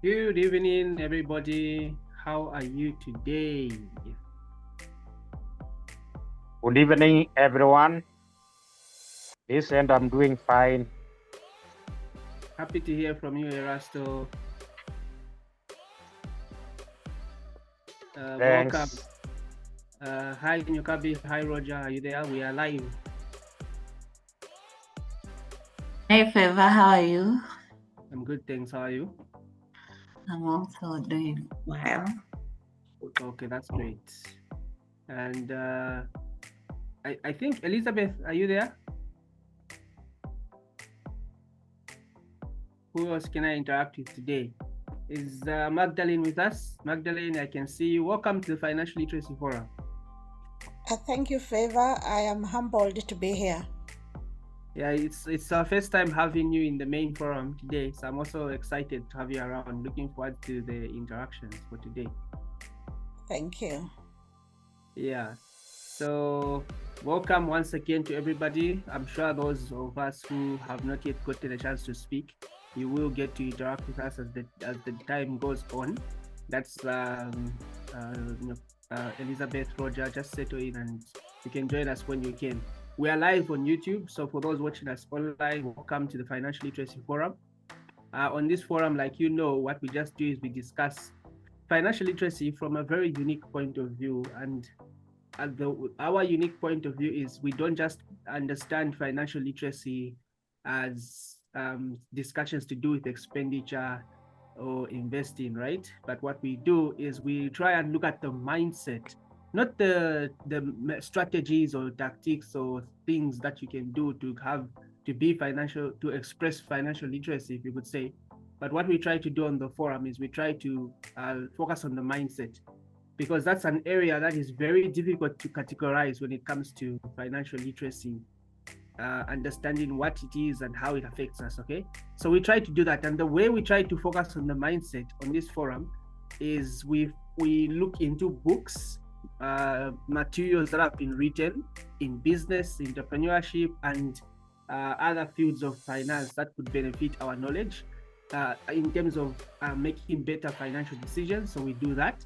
Good evening, everybody. How are you today? Good evening, everyone. This end, I'm doing fine. Happy to hear from you, Erasto. Welcome. Thanks. Hi, Nyukabi. Hi, Roger. Are you there? We are live. Hey Favor, how are you? I'm good, thanks. How are you? I'm also doing well. Okay, that's great. And I think, Elizabeth, are you there? Who else can I interact with today? Is Magdalene with us? Magdalene, I can see you. Welcome to the Financial Literacy Forum. Thank you, Favor. I am humbled to be here. Yeah, it's our first time having you in the main forum today, so I'm also excited to have you around. Looking forward to the interactions for today. Thank you. Yeah, so welcome once again to everybody. I'm sure those of us who have not yet gotten a chance to speak, you will get to interact with us as the time goes on. That's Elizabeth, Roger, just settle in and you can join us when you can. We are live on YouTube, so for those watching us online, welcome to the Financial Literacy Forum. On this forum, like you know, what we just do is we discuss financial literacy from a very unique point of view. And our unique point of view is we don't just understand financial literacy as discussions to do with expenditure or investing, right? But what we do is we try and look at the mindset, not the strategies or tactics or things that you can do to be financial, to express financial literacy, if you could say. But what we try to do on the forum is we try to focus on the mindset, because that's an area that is very difficult to categorize when it comes to financial literacy, understanding what it is and how it affects us. Okay, so we try to do that, and the way we try to focus on the mindset on this forum is we look into books, materials that have been written in business, entrepreneurship, and other fields of finance that could benefit our knowledge in terms of making better financial decisions. So we do that.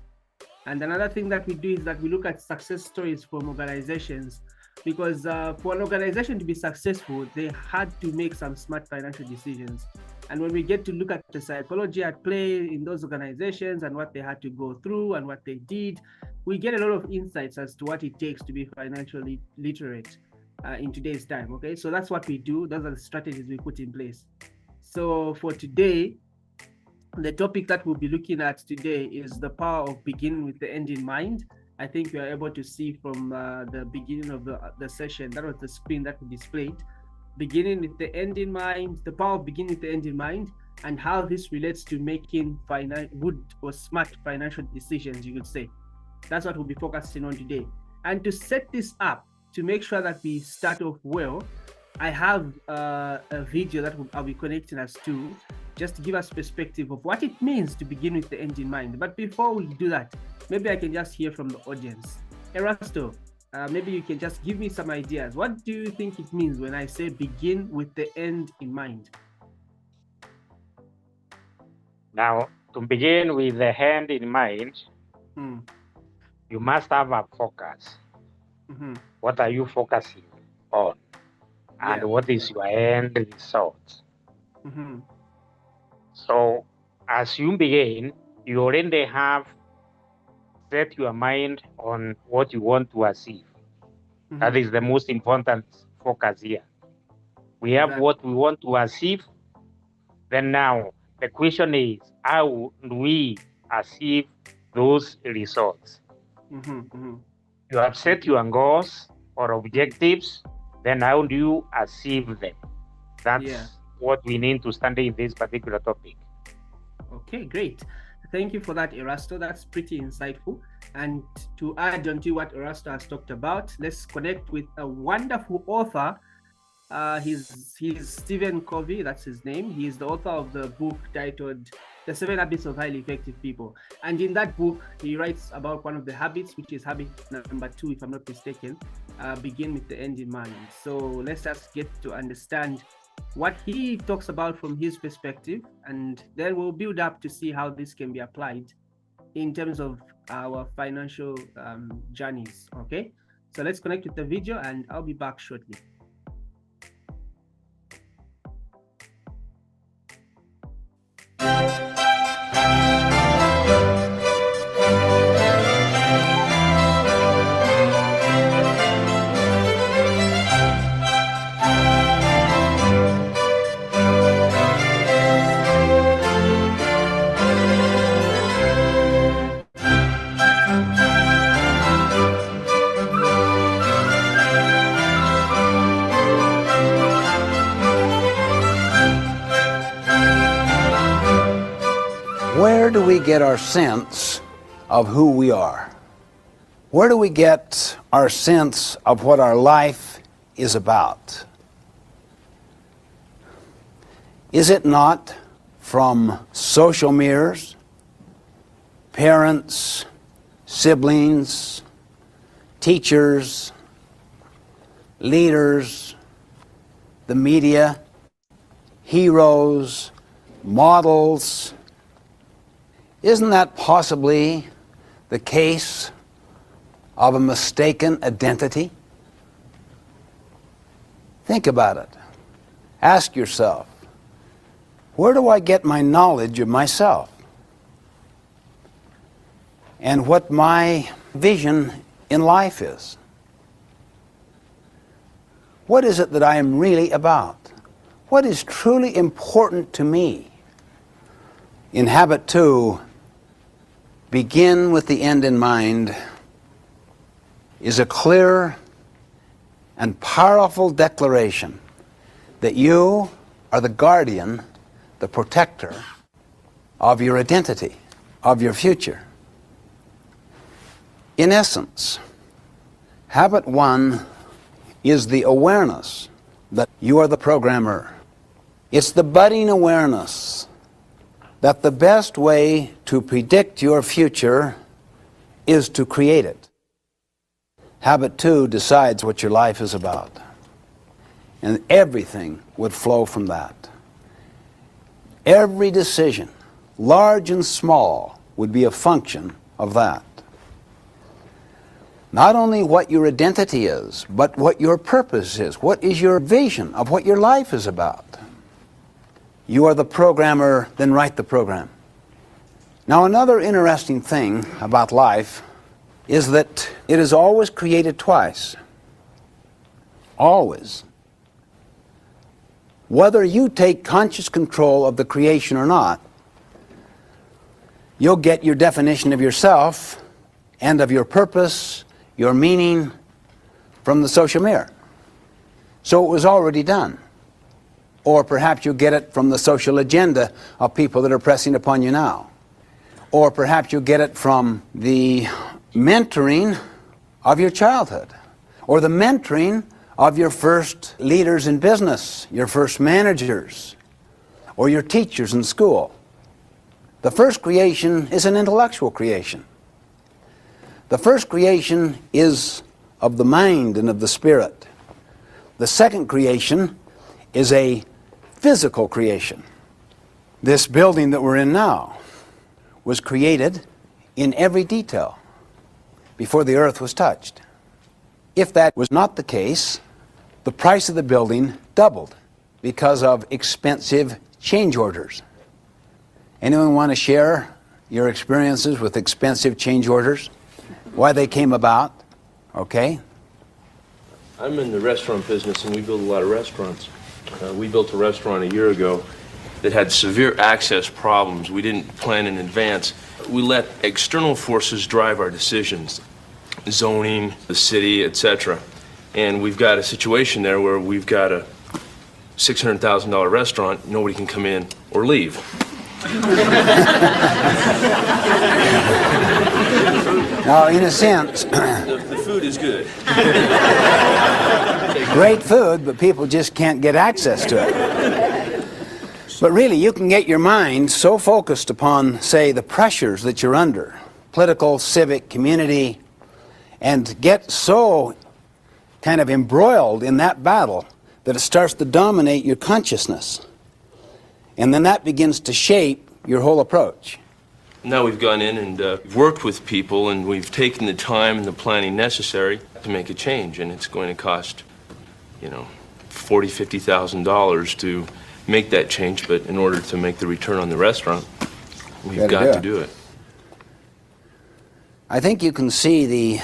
And another thing that we do is that we look at success stories from organizations, because for an organization to be successful, they had to make some smart financial decisions. And when we get to look at the psychology at play in those organizations and what they had to go through and what they did, we get a lot of insights as to what it takes to be financially literate in today's time. Okay, so that's what we do. Those are the strategies we put in place. So for today, the topic that we'll be looking at today is the power of beginning with the end in mind. I think you are able to see from the beginning of the session, that was the screen that we displayed. Beginning with the end in mind, the power of beginning with the end in mind, and how this relates to making good or smart financial decisions, you could say. That's what we'll be focusing on today. And to set this up, to make sure that we start off well, I have a video that I'll be connecting us to, just to give us perspective of what it means to begin with the end in mind. But before we do that, maybe I can just hear from the audience. Erasto, maybe you can just give me some ideas. What do you think it means when I say begin with the end in mind? Now, to begin with the end in mind, you must have a focus. What are you focusing on? And what is your end result? So, as you begin, you already have set your mind on what you want to achieve. That is the most important focus here. We have what we want to achieve. Then now the question is, how do we achieve those results? You have set your goals or objectives. Then how do you achieve them? That's what we need to study in this particular topic. Okay, great. Thank you for that, Erasto. That's pretty insightful. And to add on to what Erasto has talked about, let's connect with a wonderful author. He's Stephen Covey, that's his name. He's the author of the book titled The 7 Habits of Highly Effective People. And in that book, he writes about one of the habits, which is habit number 2, if I'm not mistaken, begin with the end in mind. So let's just get to understand what he talks about from his perspective, and then we'll build up to see how this can be applied in terms of our financial journeys. Okay, so let's connect with the video and I'll be back shortly. Where do we get our sense of who we are? Where do we get our sense of what our life is about? Is it not from social mirrors, parents, siblings, teachers, leaders, the media, heroes, models? Isn't that possibly the case of a mistaken identity? Think about it. Ask yourself, where do I get my knowledge of myself? And what my vision in life is? What is it that I am really about? What is truly important to me? In habit 2, begin with the end in mind, is a clear and powerful declaration that you are the guardian, the protector of your identity, of your future. In essence, habit 1 is the awareness that you are the programmer. It's the budding awareness that the best way to predict your future is to create it. Habit 2 decides what your life is about. And everything would flow from that. Every decision, large and small, would be a function of that. Not only what your identity is, but what your purpose is. What is your vision of what your life is about? You are the programmer, then write the program. Now, another interesting thing about life is that it is always created twice. Always. Whether you take conscious control of the creation or not, you'll get your definition of yourself and of your purpose, your meaning, from the social mirror. So it was already done. Or perhaps you'll get it from the social agenda of people that are pressing upon you now. Or perhaps you'll get it from the mentoring of your childhood, or the mentoring of your first leaders in business, your first managers, or your teachers in school. The first creation is an intellectual creation. The first creation is of the mind and of the spirit. The second creation is a physical creation. This building that we're in now was created in every detail before the earth was touched. If that was not the case, the price of the building doubled because of expensive change orders. Anyone want to share your experiences with expensive change orders? Why they came about? Okay. I'm in the restaurant business and we build a lot of restaurants. We built a restaurant a year ago that had severe access problems. We didn't plan in advance. We let external forces drive our decisions, zoning, the city, etc. And we've got a situation there where we've got a $600,000 restaurant, nobody can come in or leave. Now, in a sense, The food is good. great food, but people just can't get access to it. But really, you can get your mind so focused upon, say, the pressures that you're under, political, civic, community, and get so kind of embroiled in that battle that it starts to dominate your consciousness. And then that begins to shape your whole approach. Now we've gone in and worked with people, and we've taken the time and the planning necessary to make a change, and it's going to cost, $40,000, $50,000 to make that change, but in order to make the return on the restaurant, we've got to do it. I think you can see the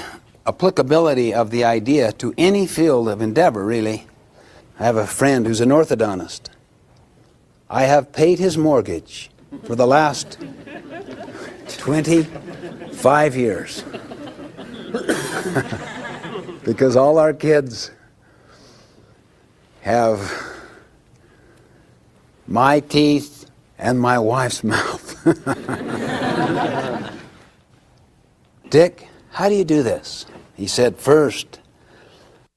applicability of the idea to any field of endeavor, really. I have a friend who's an orthodontist. I have paid his mortgage for the last 25 years. Because all our kids have my teeth and my wife's mouth. Dick, how do you do this? He said, first,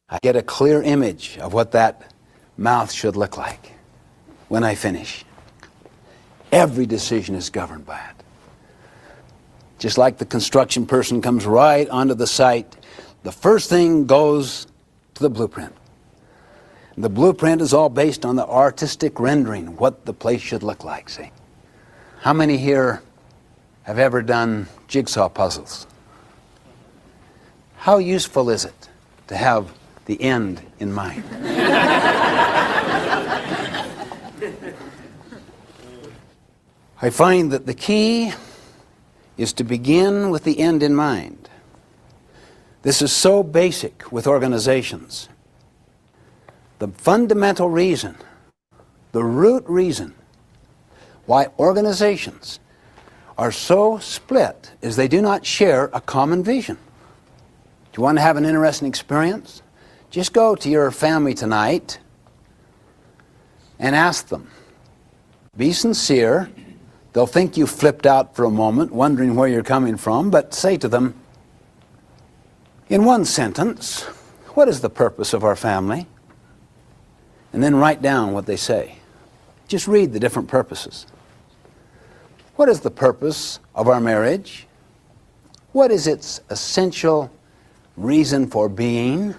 I get a clear image of what that mouth should look like when I finish. Every decision is governed by it. Just like the construction person comes right onto the site, the first thing goes to the blueprint. The blueprint is all based on the artistic rendering, what the place should look like, see? How many here have ever done jigsaw puzzles? How useful is it to have the end in mind? I find that the key is to begin with the end in mind. This is so basic with organizations. The fundamental reason, the root reason why organizations are so split is they do not share a common vision. Do you want to have an interesting experience? Just go to your family tonight and ask them. Be sincere. They'll think you flipped out for a moment, wondering where you're coming from, but say to them, in one sentence, what is the purpose of our family? And then write down what they say. Just read the different purposes. What is the purpose of our marriage? What is its essential reason for being?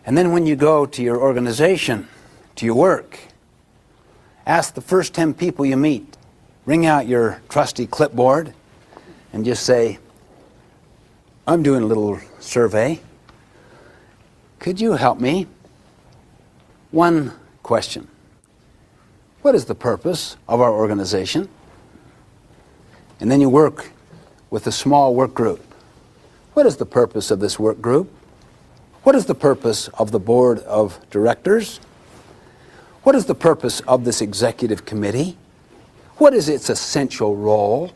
And then when you go to your organization, to your work, ask the first 10 people you meet, bring out your trusty clipboard and just say, I'm doing a little survey. Could you help me? One question. What is the purpose of our organization? And then you work with a small work group. What is the purpose of this work group? What is the purpose of the board of directors? What is the purpose of this executive committee? What is its essential role?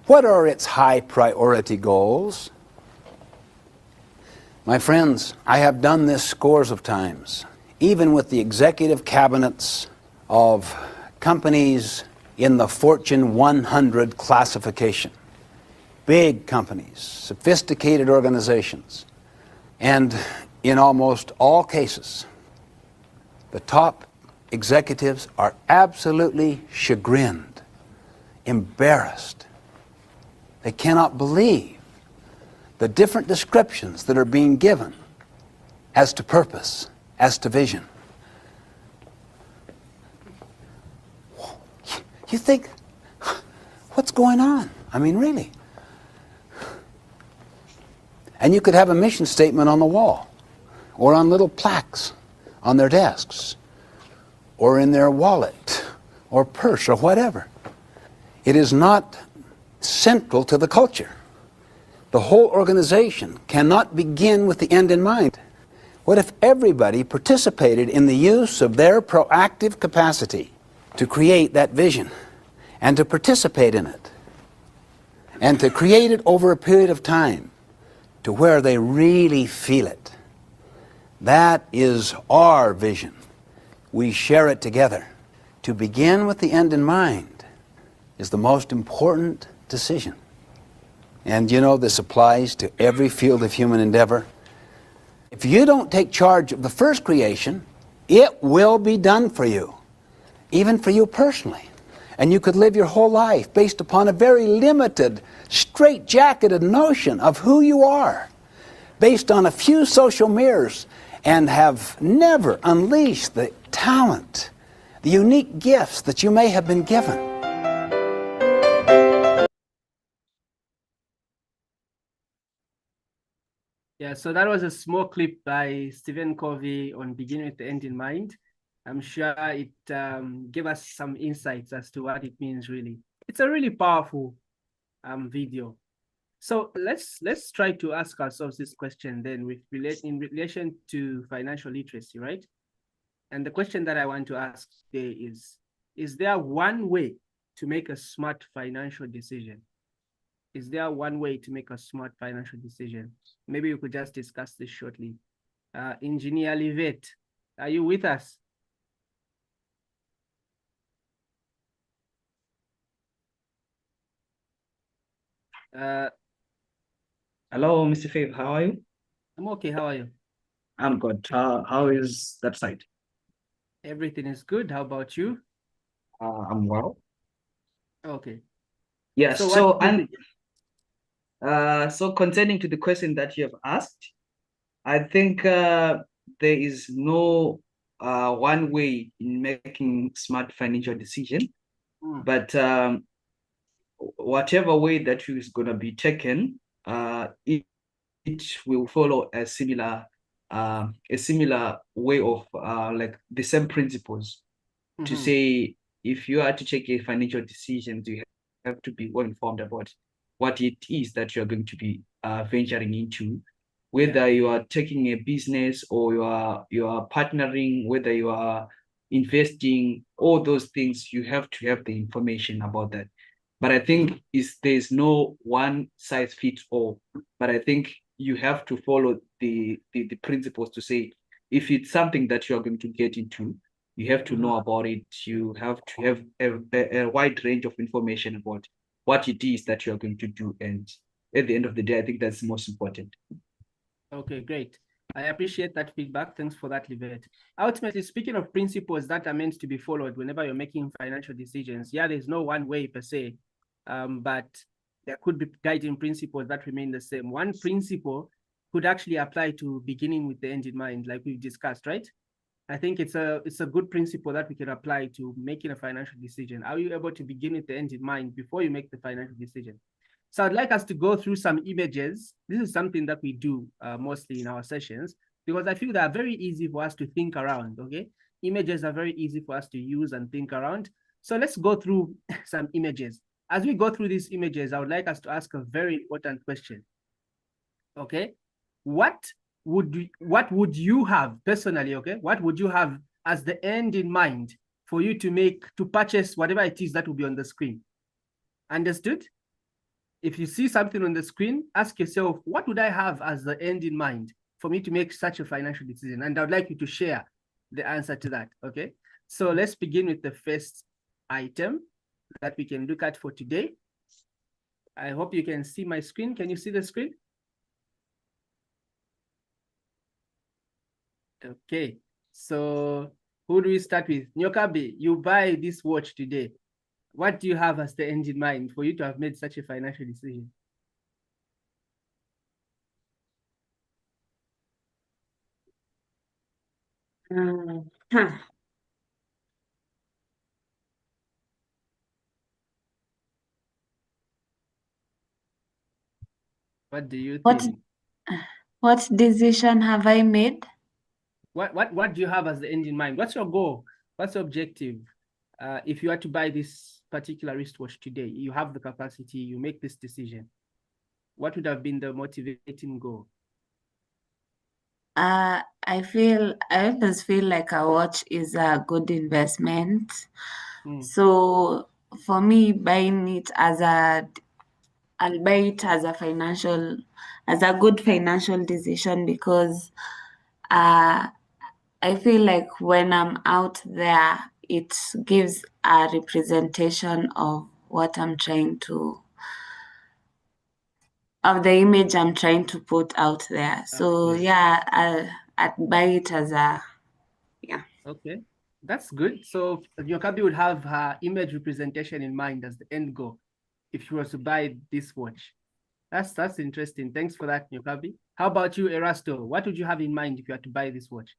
What are its high priority goals? My friends, I have done this scores of times, even with the executive cabinets of companies in the Fortune 100 classification. Big companies, sophisticated organizations. And in almost all cases, the top executives are absolutely chagrined, embarrassed. They cannot believe the different descriptions that are being given as to purpose, as to vision. You think, what's going on? I mean, really. And you could have a mission statement on the wall, or on little plaques on their desks, or in their wallet, or purse, or whatever. It is not central to the culture. The whole organization cannot begin with the end in mind. What if everybody participated in the use of their proactive capacity to create that vision and to participate in it and to create it over a period of time to where they really feel it? That is our vision. We share it together. To begin with the end in mind is the most important decision. And you know, this applies to every field of human endeavor. If you don't take charge of the first creation, it will be done for you, even for you personally. And you could live your whole life based upon a very limited, straight-jacketed notion of who you are, based on a few social mirrors and have never unleashed the talent, the unique gifts that you may have been given. Yeah, so that was a small clip by Stephen Covey on beginning with the end in mind. I'm sure it gave us some insights as to what it means really. It's a really powerful video. So let's try to ask ourselves this question then in relation to financial literacy, right? And the question that I want to ask today is there one way to make a smart financial decision? Is there one way to make a smart financial decision? Maybe we could just discuss this shortly. Engineer Livette, are you with us? Hello, Mr. Faith. How are you? I'm okay. How are you? I'm good. How is that side? Everything is good. How about you? I'm well. Okay. Yes. So So what do you think? so concerning to the question that you have asked, I think there is no one way in making smart financial decision, but whatever way that is going to be taken, it will follow a similar way of like the same principles. To say, if you are to take a financial decision, you have to be well informed about what it is that you're going to be venturing into, whether you are taking a business or you are partnering, whether you are investing, all those things, you have to have the information about that. But I think there's no one size fits all. But I think you have to follow the principles to say, if it's something that you are going to get into, you have to know about it. You have to have a wide range of information about what it is that you are going to do. And at the end of the day, I think that's the most important. Okay, great. I appreciate that feedback. Thanks for that, Livette. Ultimately, speaking of principles that are meant to be followed whenever you're making financial decisions, yeah, there's no one way per se, but there could be guiding principles that remain the same. One principle could actually apply to beginning with the end in mind, like we've discussed, right? I think it's a good principle that we can apply to making a financial decision. Are you able to begin with the end in mind before you make the financial decision? So I'd like us to go through some images. This is something that we do mostly in our sessions, because I feel they are very easy for us to think around, okay? Images are very easy for us to use and think around. So let's go through some images. As we go through these images, I would like us to ask a very important question, okay? What would you have personally, okay? What would you have as the end in mind for you to purchase whatever it is that will be on the screen? Understood? If you see something on the screen, ask yourself, what would I have as the end in mind for me to make such a financial decision? And I would like you to share the answer to that, okay? So let's begin with the first item that we can look at for today. I hope you can see my screen. Can you see the screen? Okay, so who do we start with? Nyokabe, you buy this watch today. What do you have as the end in mind for you to have made such a financial decision? What do you think? What decision have I made? What do you have as the end in mind? What's your goal? What's your objective? If you are to buy this particular wristwatch today, you have the capacity, you make this decision. What would have been the motivating goal? I always feel like a watch is a good investment. So for me, I'll buy it as a good financial decision, because I feel like when I'm out there, it gives a representation of what I'm of the image I'm trying to put out there. So yeah, I'd buy it as yeah. Okay, that's good. So Yokabi would have her image representation in mind as the end goal if she was to buy this watch. That's interesting. Thanks for that, Nyokabi. How about you, Erasto? What would you have in mind if you had to buy this watch?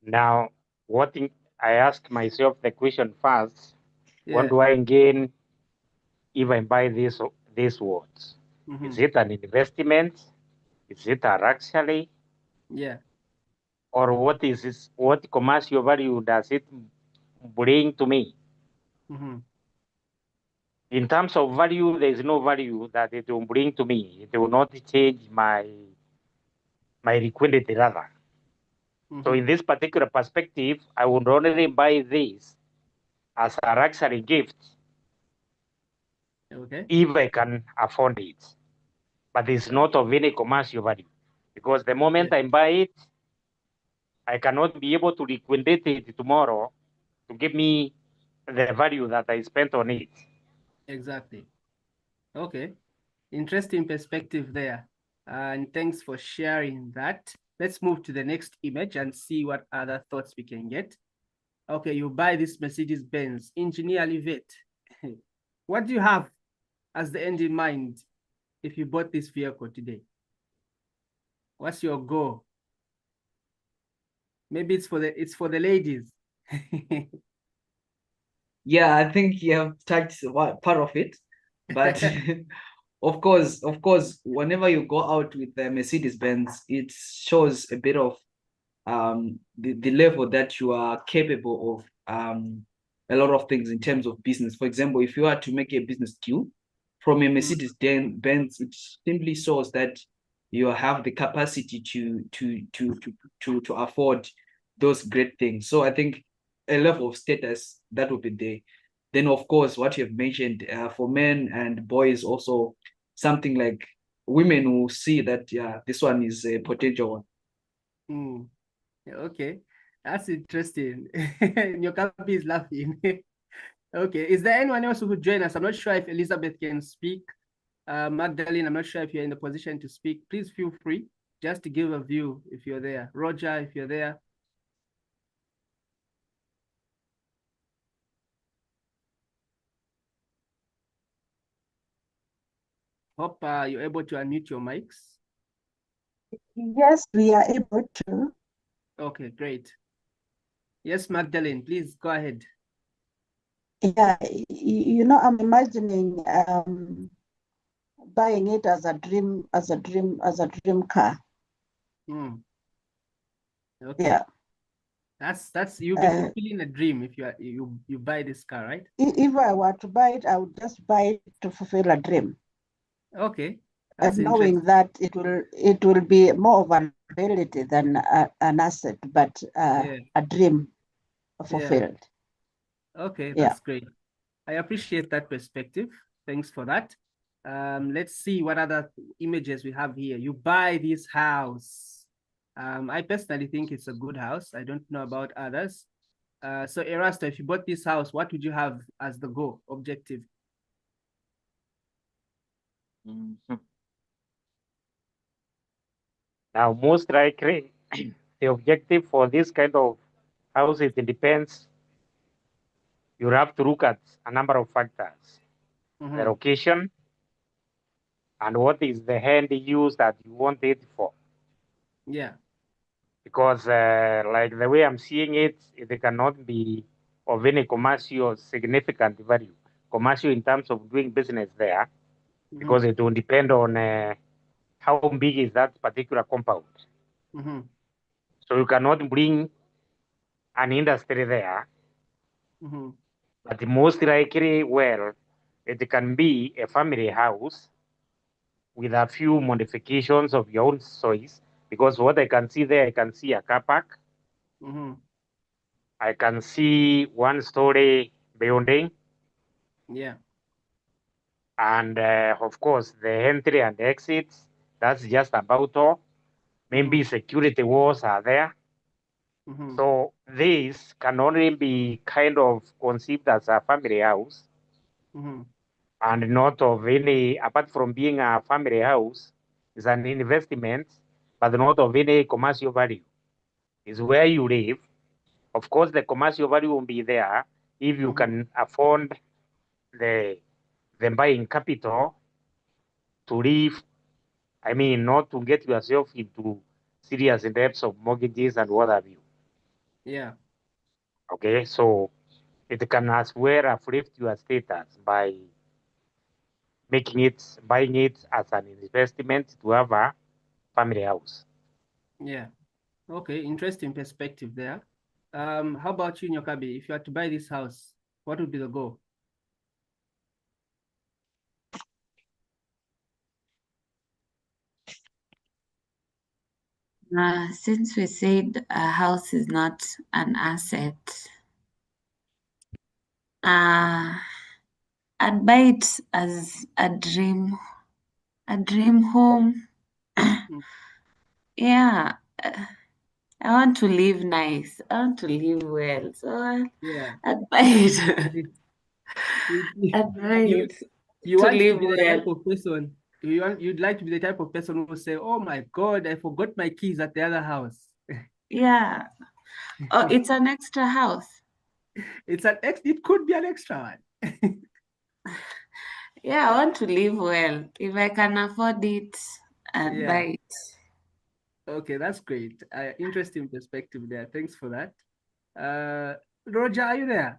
Now, I ask myself the question first: what Yeah. do I gain if I buy this watch? Is it an investment? Is it a luxury? Yeah. Or what is this? What commercial value does it bring to me? In terms of value, there is no value that it will bring to me. It will not change my liquidity rather. So in this particular perspective, I would only buy this as a luxury gift if I can afford it. But it's not of any commercial value, because the moment I buy it, I cannot be able to liquidate it tomorrow to give me the value that I spent on it. Exactly. Okay. Interesting perspective there. And thanks for sharing that. Let's move to the next image and see what other thoughts we can get. Okay, you buy this Mercedes-Benz Engineer Elevate. What do you have as the end in mind if you bought this vehicle today? What's your goal? Maybe it's for the ladies. Yeah, I think you have touched part of it, but of course, whenever you go out with the Mercedes Benz, it shows a bit of the level that you are capable of a lot of things in terms of business. For example, if you are to make a business deal from a Mercedes Benz, it simply shows that you have the capacity to afford those great things. So I think a level of status that would be there. Then of course, what you have mentioned for men and boys also, something like women will see that this one is a potential one. Okay, that's interesting. Nyokabi is laughing. Okay, is there anyone else who could join us? I'm not sure if Elizabeth can speak. Magdalene, I'm not sure if you're in the position to speak. Please feel free just to give a view if you're there. Roger, if you're there. Hope you're able to unmute your mics. Yes, we are able to. Okay, great. Yes, Magdalene, please go ahead. Yeah, I'm imagining buying it as a dream car. Okay. Yeah. That's you'll be fulfilling a dream if you buy this car, right? If I were to buy it, I would just buy it to fulfill a dream. Okay. And knowing that it will be more of an ability than an asset, but a dream fulfilled. Okay, that's great. I appreciate that perspective. Thanks for that. Let's see what other images we have here. You buy this house. I personally think it's a good house. I don't know about others. So Erasto, if you bought this house, what would you have as the goal, objective? Now, most likely, the objective for this kind of house, it depends. You have to look at a number of factors: the location, and what is the end use that you want it for. Yeah. Because like the way I'm seeing it, it cannot be of any commercial significant value. Commercial in terms of doing business there, because it will depend on how big is that particular compound. So you cannot bring an industry there, but most likely, well, it can be a family house with a few modifications of your own choice, because what I can see there, I can see a car park. I can see one-story building. Yeah. And of course, the entry and exits, that's just about all. Maybe security walls are there. So this can only be kind of conceived as a family house, and not of any, apart from being a family house, is an investment, but not of any commercial value. Is where you live. Of course, the commercial value will be there if you can afford the buying capital to live. I mean, not to get yourself into serious debts of mortgages and what have you. Yeah. Okay, so it can as well uplift your status by buying it as an investment to have a family house. Yeah. Okay, interesting perspective there. How about you, Nyokabi? If you had to buy this house, what would be the goal? Since we said a house is not an asset, I'd buy it as a dream home. Yeah, I want to live nice. I want to live well. So Yeah. I'd buy it. I'd buy You it you to want to live be the well. type of person you'd like to be the type of person who will say, "Oh my God, I forgot my keys at the other house." Yeah. Oh, it's an extra house. It could be an extra one. Yeah, I want to live well. If I can afford it, I'd Yeah. buy it. Okay, that's great. Interesting perspective there. Thanks for that. Roger, are you there?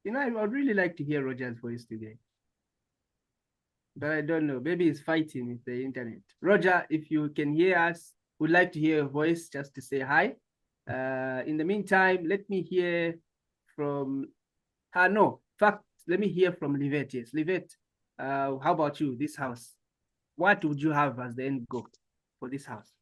You know, I would really like to hear Roger's voice today, but I don't know. Maybe he's fighting with the internet. Roger, if you can hear us, would like to hear your voice just to say hi. In the meantime, let me hear from. No, in fact, let me hear from Livette. Yes, Livette. How about you? This house. What would you have as the end goal for this house?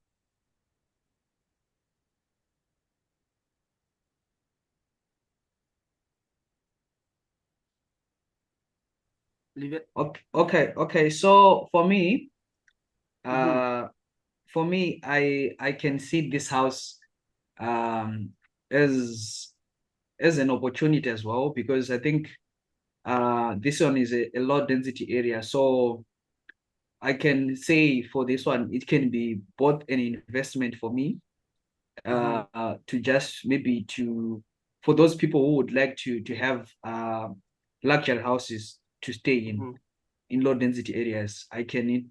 Livette. Okay. So Mhm. for me, I can see this house um as an opportunity as well, because I think this one is a low density area. So I can say for this one, it can be both an investment for me, to just maybe for those people who would like to have luxury houses to stay in low density areas. I can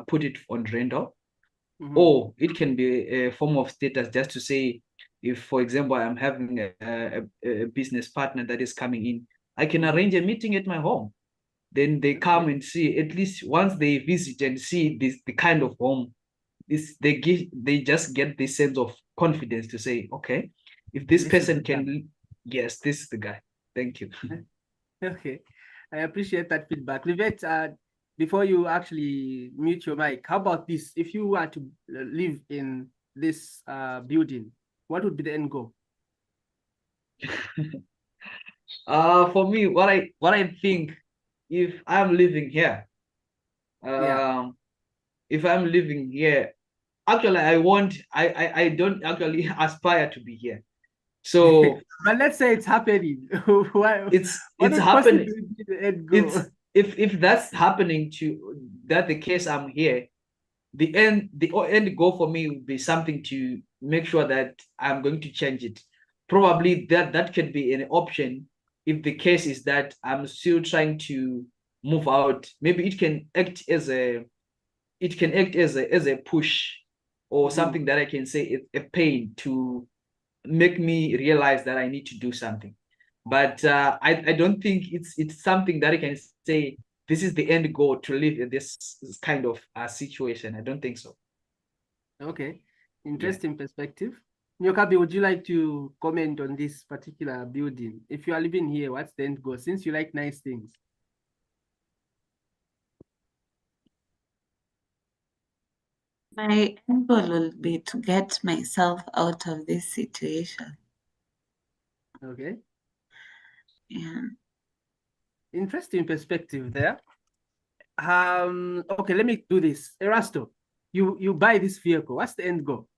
put it on rental, or it can be a form of status, just to say, if, for example, I'm having a business partner that is coming in, I can arrange a meeting at my home. Then they come and see, at least once they visit and see the kind of home, they just get this sense of confidence to say, okay, if this This is person the guy. can, yes, this is the guy. Thank you. Okay, I appreciate that feedback. Livette, before you actually mute your mic, how about this? If you were to live in this building, what would be the end goal? For me, what I think, if I'm living here, Yeah. if I'm living here, actually, I don't actually aspire to be here. So But let's say it's happening. Why, what it's would possibly happening. be the end It's goal? if that's happening to that the case, I'm here, the end goal for me would be something to make sure that I'm going to change it. Probably that could be an option if the case is that I'm still trying to move out. Maybe it can act as a push, or something that I can say a pain to make me realize that I need to do something. But I don't think it's something that I can say this is the end goal to live in this kind of situation. I don't think so. Okay, Yeah. interesting perspective. Nyokabi, would you like to comment on this particular building? If you are living here, what's the end goal? Since you like nice things. My end goal will be to get myself out of this situation. Okay. Yeah. Interesting perspective there. Okay, let me do this. Erasto, you buy this vehicle. What's the end goal?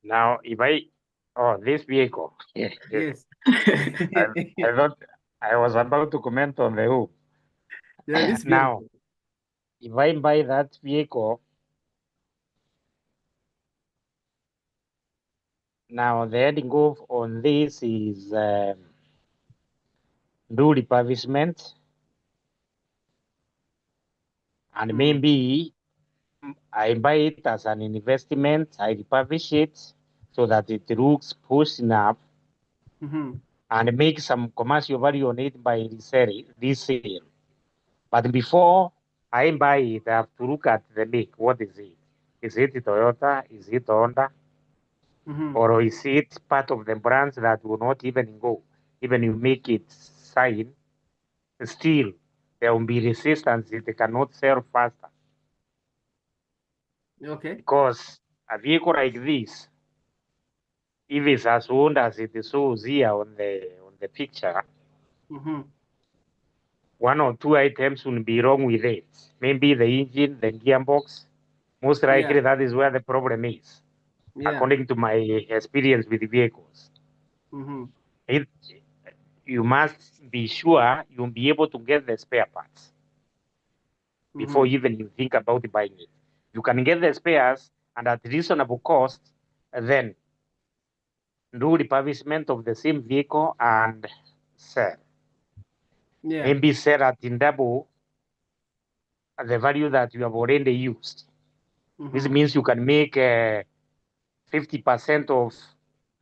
Now, this vehicle, Yes. I thought I was about to comment on the who. Yeah, this Now, vehicle. if I buy that vehicle, now the ending goal on this is do refurbishment, And maybe I buy it as an investment, I refurbish it so that it looks push enough and make some commercial value on it by resale. But before I buy it, I have to look at the make. What is it? Is it Toyota? Is it Honda? Or is it part of the brands that will not even go? Even you make it sign, still there will be resistance. It cannot sell faster. Okay. Because a vehicle like this, if it's as old as it shows here on the picture, one or two items will be wrong with it. Maybe the engine, the gearbox. Most likely that is where the problem is, according to my experience with the vehicles. You must be sure you'll be able to get the spare parts before even you think about buying it. You can get the spares and at reasonable cost, then do refurbishment of the same vehicle and sell. Maybe sell at in double the value that you have already used. This means you can make 50% of,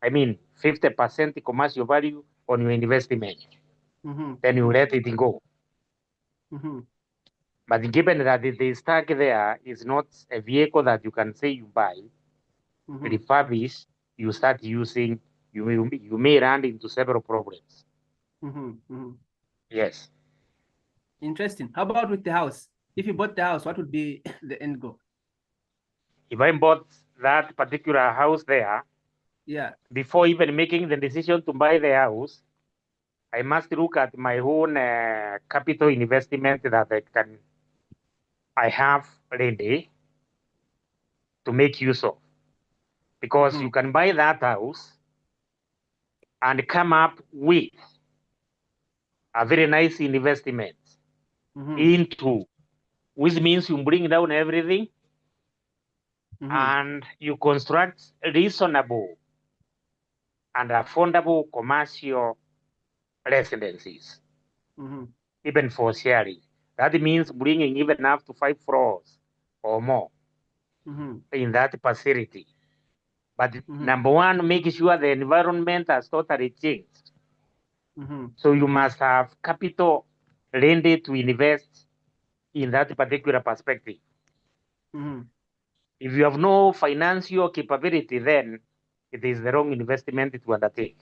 50% commercial value on your investment. Then you let it go. But given that the stock there is not a vehicle that you can say you buy, refurbish, you start using, you may run into several problems. Yes. Interesting. How about with the house? If you bought the house, what would be the end goal? If I bought that particular house there, before even making the decision to buy the house, I must look at my own capital investment that I have ready to make use of. Because you can buy that house and come up with a very nice investment into, which means you bring down everything and you construct reasonable and affordable commercial residencies, even for sharing. That means bringing even up to 5 floors or more in that facility. But number one, make sure the environment has totally changed. So you must have capital ready to invest in that particular perspective. If you have no financial capability, then it is the wrong investment to undertake.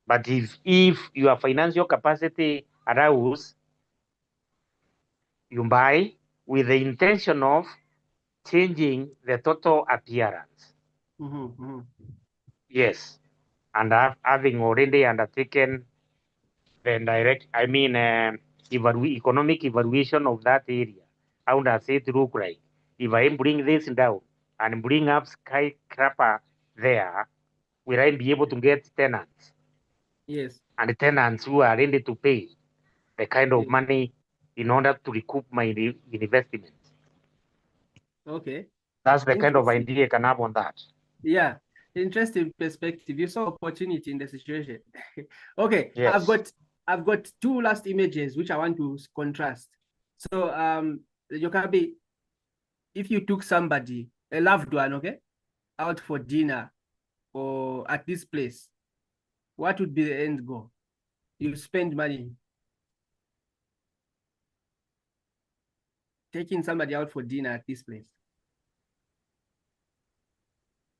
But if your financial capacity allows, you buy with the intention of changing the total appearance. Yes. And having already undertaken the direct, economic evaluation of that area. How does it look like? If I bring this down and bring up skyscraper there, will I be able to get tenants? Yes. And tenants who are ready to pay the kind of money in order to recoup my investment. Okay. That's the kind of idea I can have on that. Yeah. Interesting perspective. You saw opportunity in the situation. Okay. Yes. I've got two last images which I want to contrast. So Yokabi, if you took somebody, a loved one, okay, out for dinner or at this place, what would be the end goal? You spend money taking somebody out for dinner at this place.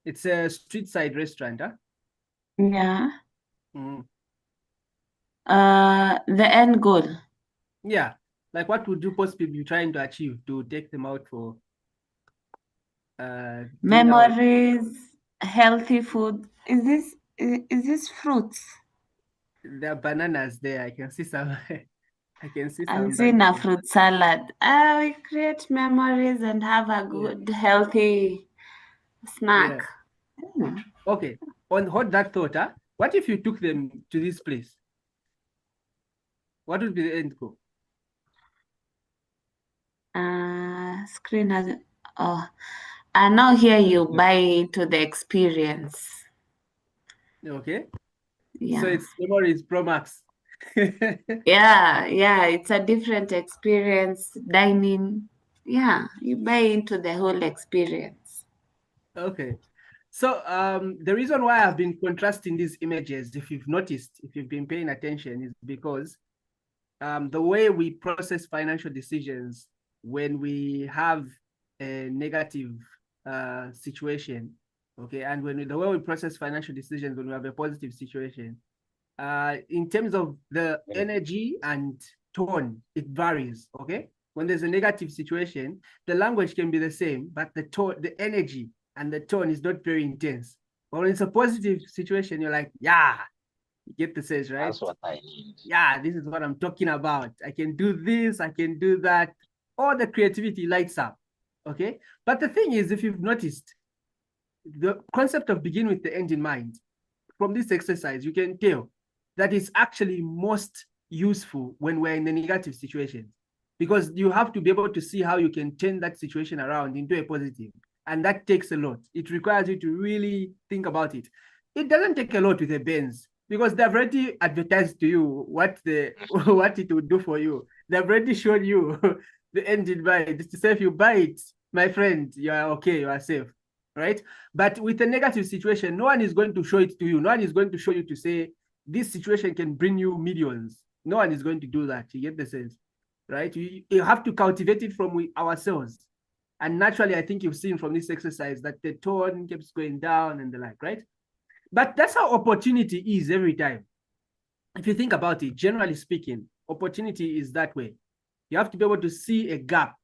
It's a street side restaurant, huh? Yeah. The end goal. Yeah. Like what would you possibly be trying to achieve to take them out for memories, healthy food? Is this fruits? There are bananas there. I can see some. I can see some. I'm seeing a fruit salad. We create memories and have a good, healthy snack. Okay. Hold that thought, huh? What if you took them to this place? What would be the end goal? Screen has. Oh, I now hear you buy into the experience. Okay. Yeah. So it's memories Pro Max. Yeah, it's a different experience. Dining, yeah, you buy into the whole experience. Okay. So the reason why I've been contrasting these images, if you've noticed, if you've been paying attention, is because the way we process financial decisions when we have a negative situation, okay, and the way we process financial decisions when we have a positive situation, in terms of the energy and tone, it varies, okay? When there's a negative situation, the language can be the same, but the tone, the energy and the tone is not very intense. But when it's a positive situation, you're like, yeah, you get the sense, right? That's what I need. Yeah, this is what I'm talking about. I can do this, I can do that. All the creativity lights up, okay? But the thing is, if you've noticed, the concept of begin with the end in mind, from this exercise, you can tell that is actually most useful when we're in a negative situation, because you have to be able to see how you can turn that situation around into a positive. And that takes a lot. It requires you to really think about it. It doesn't take a lot with a Benz, because they've already advertised to you what it would do for you. They've already shown you the end in mind. Just to say, if you buy it, my friend, you are okay, you are safe, right? But with a negative situation, no one is going to show it to you. No one is going to show you to say, this situation can bring you millions. No one is going to do that. You get the sense, right? You have to cultivate it from ourselves. And naturally, I think you've seen from this exercise that the tone keeps going down and the like, right? But that's how opportunity is every time. If you think about it, generally speaking, opportunity is that way. You have to be able to see a gap,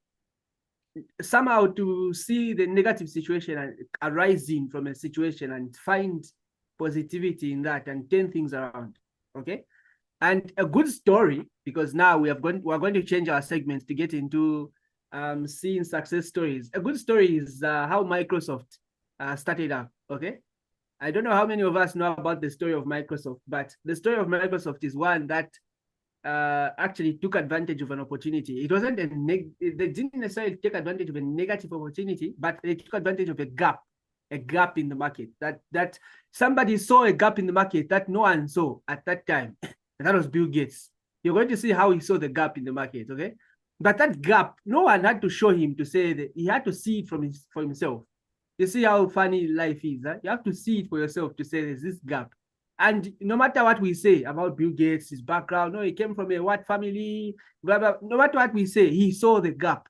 somehow to see the negative situation arising from a situation and find positivity in that and turn things around, okay? And a good story, because now we're going to change our segments to get into seeing success stories. A good story is how Microsoft started up, okay? I don't know how many of us know about the story of Microsoft, but the story of Microsoft is one that actually took advantage of an opportunity. It wasn't they didn't necessarily take advantage of a negative opportunity, but they took advantage of a gap in the market, that somebody saw a gap in the market that no one saw at that time. And that was Bill Gates. You're going to see how he saw the gap in the market, okay? But that gap, no one had to show him to say that. He had to see it for himself. You see how funny life is, huh? You have to see it for yourself to say there's this gap. And no matter what we say about Bill Gates, his background, no, he came from a what family, blah, blah, no matter what we say, he saw the gap.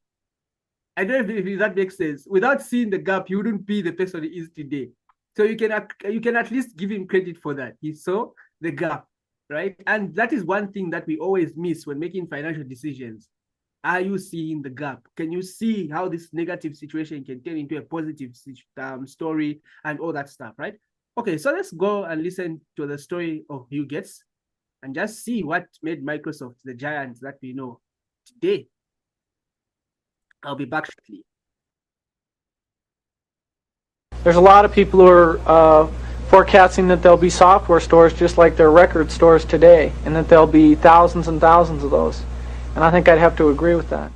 I don't know if that makes sense. Without seeing the gap, he wouldn't be the person he is today. So you can at least give him credit for that. He saw the gap, right? And that is one thing that we always miss when making financial decisions. Are you seeing the gap? Can you see how this negative situation can turn into a positive story and all that stuff, right? Okay, so let's go and listen to the story of Bill Gates and just see what made Microsoft the giant that we know today. I'll be back shortly. There's a lot of people who are forecasting that there'll be software stores just like there are record stores today, and that there'll be thousands and thousands of those. And I think I'd have to agree with that.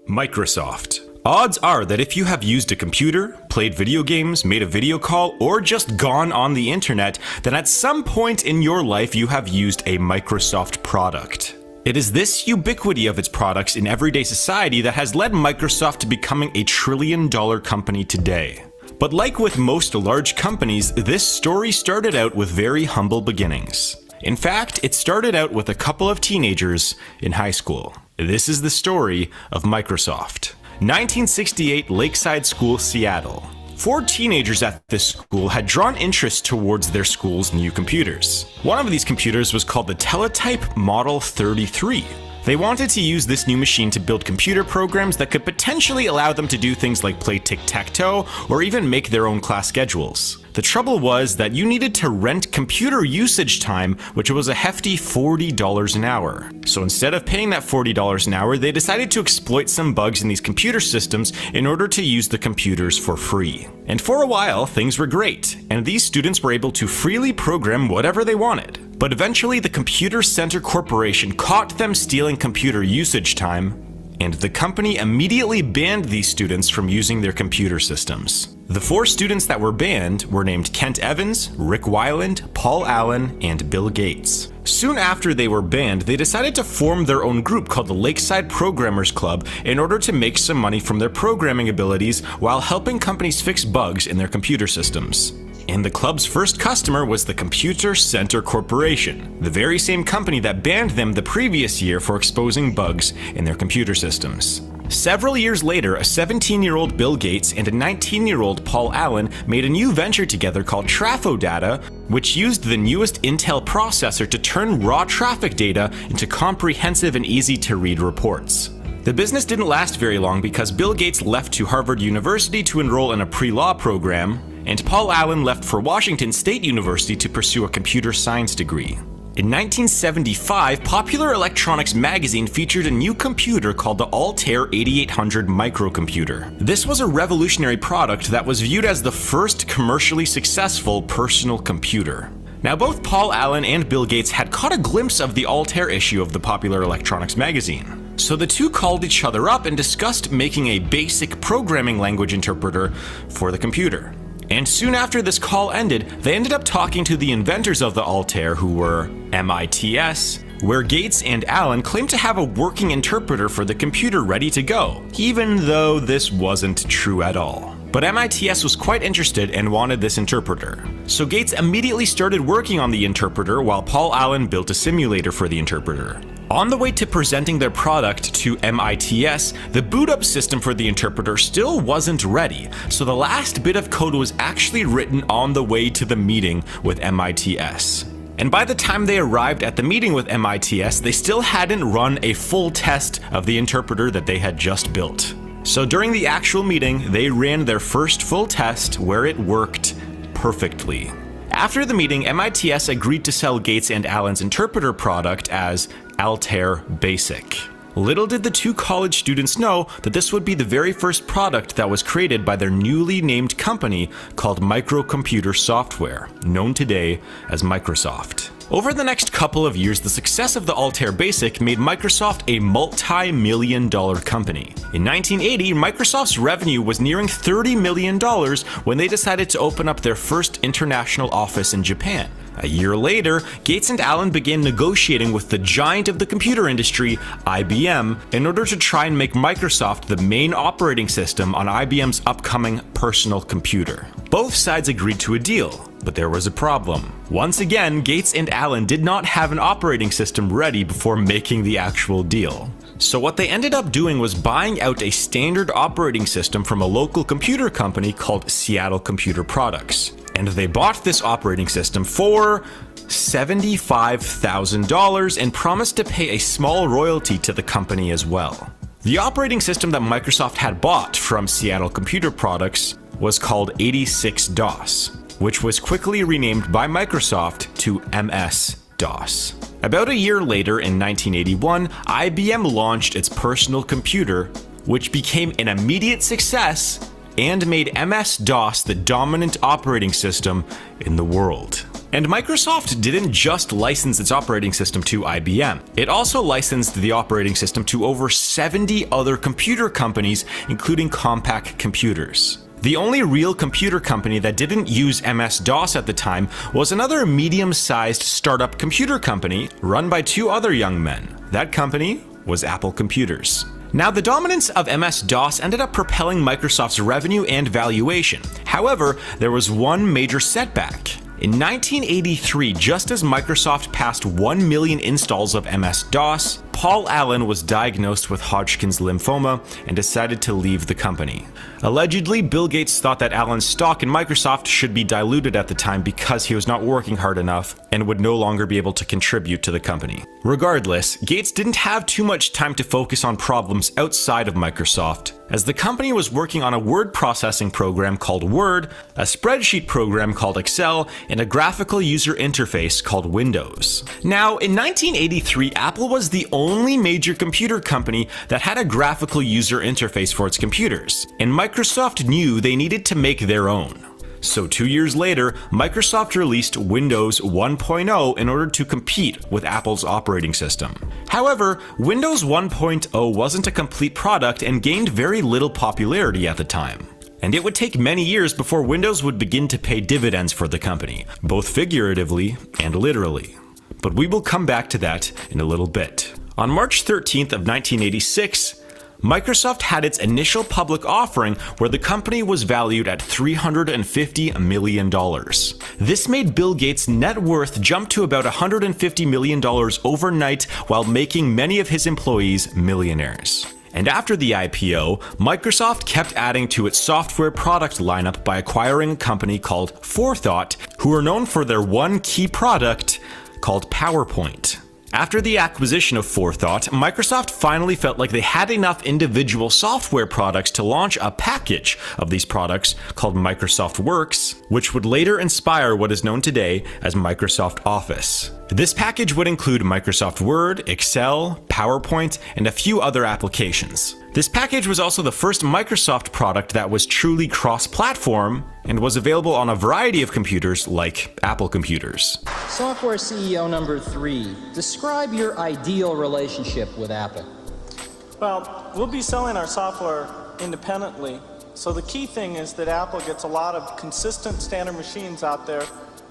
Microsoft. Odds are that if you have used a computer, played video games, made a video call, or just gone on the internet, then at some point in your life you have used a Microsoft product. It is this ubiquity of its products in everyday society that has led Microsoft to becoming a trillion-dollar company today. But like with most large companies, this story started out with very humble beginnings. In fact, it started out with a couple of teenagers in high school. This is the story of Microsoft. 1968 Lakeside School, Seattle. 4 teenagers at this school had drawn interest towards their school's new computers. One of these computers was called the Teletype Model 33. They wanted to use this new machine to build computer programs that could potentially allow them to do things like play tic-tac-toe or even make their own class schedules. The trouble was that you needed to rent computer usage time, which was a hefty $40 an hour. So instead of paying that $40 an hour, they decided to exploit some bugs in these computer systems in order to use the computers for free. And for a while, things were great, and these students were able to freely program whatever they wanted. But eventually, the Computer Center Corporation caught them stealing computer usage time and the company immediately banned these students from using their computer systems. The 4 students that were banned were named Kent Evans, Rick Weiland, Paul Allen, and Bill Gates. Soon after they were banned, they decided to form their own group called the Lakeside Programmers Club in order to make some money from their programming abilities while helping companies fix bugs in their computer systems. And the club's first customer was the Computer Center Corporation, the very same company that banned them the previous year for exposing bugs in their computer systems. Several years later, a 17-year-old Bill Gates and a 19-year-old Paul Allen made a new venture together called TrafoData, which used the newest Intel processor to turn raw traffic data into comprehensive and easy-to-read reports. The business didn't last very long because Bill Gates left to Harvard University to enroll in a pre-law program, and Paul Allen left for Washington State University to pursue a computer science degree. In 1975, Popular Electronics magazine featured a new computer called the Altair 8800 microcomputer. This was a revolutionary product that was viewed as the first commercially successful personal computer. Now, both Paul Allen and Bill Gates had caught a glimpse of the Altair issue of the Popular Electronics magazine. So the two called each other up and discussed making a basic programming language interpreter for the computer. And soon after this call ended, they ended up talking to the inventors of the Altair, who were MITS, where Gates and Allen claimed to have a working interpreter for the computer ready to go, even though this wasn't true at all. But MITS was quite interested and wanted this interpreter. So Gates immediately started working on the interpreter while Paul Allen built a simulator for the interpreter. On the way to presenting their product to MITS, the boot-up system for the interpreter still wasn't ready, so the last bit of code was actually written on the way to the meeting with MITS. And by the time they arrived at the meeting with MITS, they still hadn't run a full test of the interpreter that they had just built. So during the actual meeting, they ran their first full test where it worked perfectly. After the meeting, MITS agreed to sell Gates and Allen's interpreter product as Altair Basic. Little did the two college students know that this would be the very first product that was created by their newly named company called Microcomputer Software, known today as Microsoft. Over the next couple of years, the success of the Altair Basic made Microsoft a multi-million-dollar company. In 1980, Microsoft's revenue was nearing $30 million when they decided to open up their first international office in Japan. A year later, Gates and Allen began negotiating with the giant of the computer industry, IBM, in order to try and make Microsoft the main operating system on IBM's upcoming personal computer. Both sides agreed to a deal, but there was a problem. Once again, Gates and Allen did not have an operating system ready before making the actual deal. So what they ended up doing was buying out a standard operating system from a local computer company called Seattle Computer Products. And they bought this operating system for $75,000 and promised to pay a small royalty to the company as well. The operating system that Microsoft had bought from Seattle Computer Products was called 86-DOS, which was quickly renamed by Microsoft to MS-DOS. About a year later, in 1981, IBM launched its personal computer, which became an immediate success and made MS-DOS the dominant operating system in the world. And Microsoft didn't just license its operating system to IBM. It also licensed the operating system to over 70 other computer companies, including Compaq Computers. The only real computer company that didn't use MS-DOS at the time was another medium-sized startup computer company run by two other young men. That company was Apple Computers. Now, the dominance of MS-DOS ended up propelling Microsoft's revenue and valuation. However, there was one major setback. In 1983, just as Microsoft passed 1 million installs of MS-DOS, Paul Allen was diagnosed with Hodgkin's lymphoma and decided to leave the company. Allegedly, Bill Gates thought that Allen's stock in Microsoft should be diluted at the time because he was not working hard enough and would no longer be able to contribute to the company. Regardless, Gates didn't have too much time to focus on problems outside of Microsoft, as the company was working on a word processing program called Word, a spreadsheet program called Excel, and a graphical user interface called Windows. Now, in 1983, Apple was the only major computer company that had a graphical user interface for its computers, and Microsoft knew they needed to make their own. So 2 years later, Microsoft released Windows 1.0 in order to compete with Apple's operating system. However, Windows 1.0 wasn't a complete product and gained very little popularity at the time. And it would take many years before Windows would begin to pay dividends for the company, both figuratively and literally. But we will come back to that in a little bit. On March 13th of 1986, Microsoft had its initial public offering where the company was valued at $350 million. This made Bill Gates' net worth jump to about $150 million overnight while making many of his employees millionaires. And after the IPO, Microsoft kept adding to its software product lineup by acquiring a company called Forethought, who are known for their one key product called PowerPoint. After the acquisition of Forethought, Microsoft finally felt like they had enough individual software products to launch a package of these products called Microsoft Works, which would later inspire what is known today as Microsoft Office. This package would include Microsoft Word, Excel, PowerPoint, and a few other applications. This package was also the first Microsoft product that was truly cross-platform and was available on a variety of computers like Apple computers. Software CEO number 3, describe your ideal relationship with Apple. Well, we'll be selling our software independently, so the key thing is that Apple gets a lot of consistent standard machines out there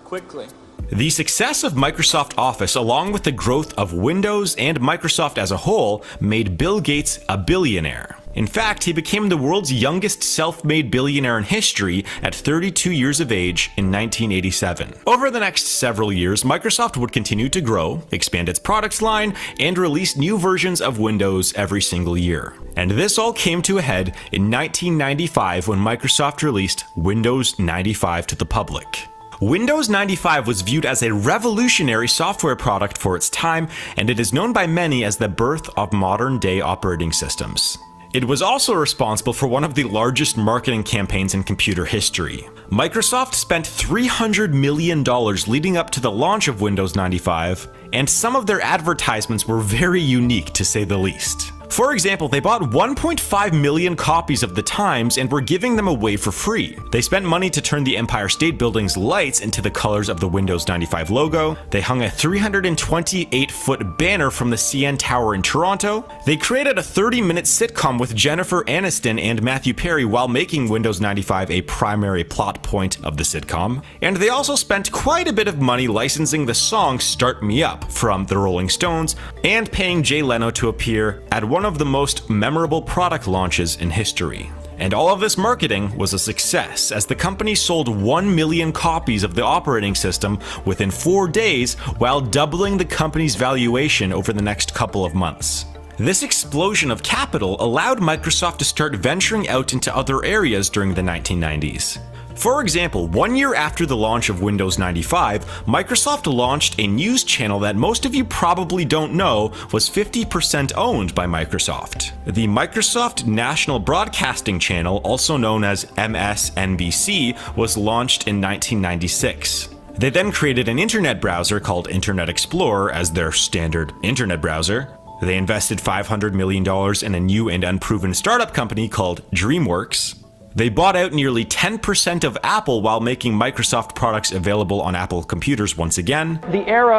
quickly. The success of Microsoft Office, along with the growth of Windows and Microsoft as a whole, made Bill Gates a billionaire. In fact, he became the world's youngest self-made billionaire in history at 32 years of age in 1987. Over the next several years, Microsoft would continue to grow, expand its products line, and release new versions of Windows every single year. And this all came to a head in 1995 when Microsoft released Windows 95 to the public. Windows 95 was viewed as a revolutionary software product for its time, and it is known by many as the birth of modern-day operating systems. It was also responsible for one of the largest marketing campaigns in computer history. Microsoft spent $300 million leading up to the launch of Windows 95, and some of their advertisements were very unique to say the least. For example, they bought 1.5 million copies of the Times and were giving them away for free. They spent money to turn the Empire State Building's lights into the colors of the Windows 95 logo. They hung a 328-foot banner from the CN Tower in Toronto. They created a 30-minute sitcom with Jennifer Aniston and Matthew Perry while making Windows 95 a primary plot point of the sitcom. And they also spent quite a bit of money licensing the song Start Me Up from the Rolling Stones and paying Jay Leno to appear at one of the most memorable product launches in history. And all of this marketing was a success, as the company sold 1 million copies of the operating system within 4 days, while doubling the company's valuation over the next couple of months. This explosion of capital allowed Microsoft to start venturing out into other areas during the 1990s. For example, 1 year after the launch of Windows 95, Microsoft launched a news channel that most of you probably don't know was 50% owned by Microsoft. The Microsoft National Broadcasting Channel, also known as MSNBC, was launched in 1996. They then created an internet browser called Internet Explorer as their standard internet browser. They invested $500 million in a new and unproven startup company called DreamWorks. They bought out nearly 10% of Apple while making Microsoft products available on Apple computers once again. The era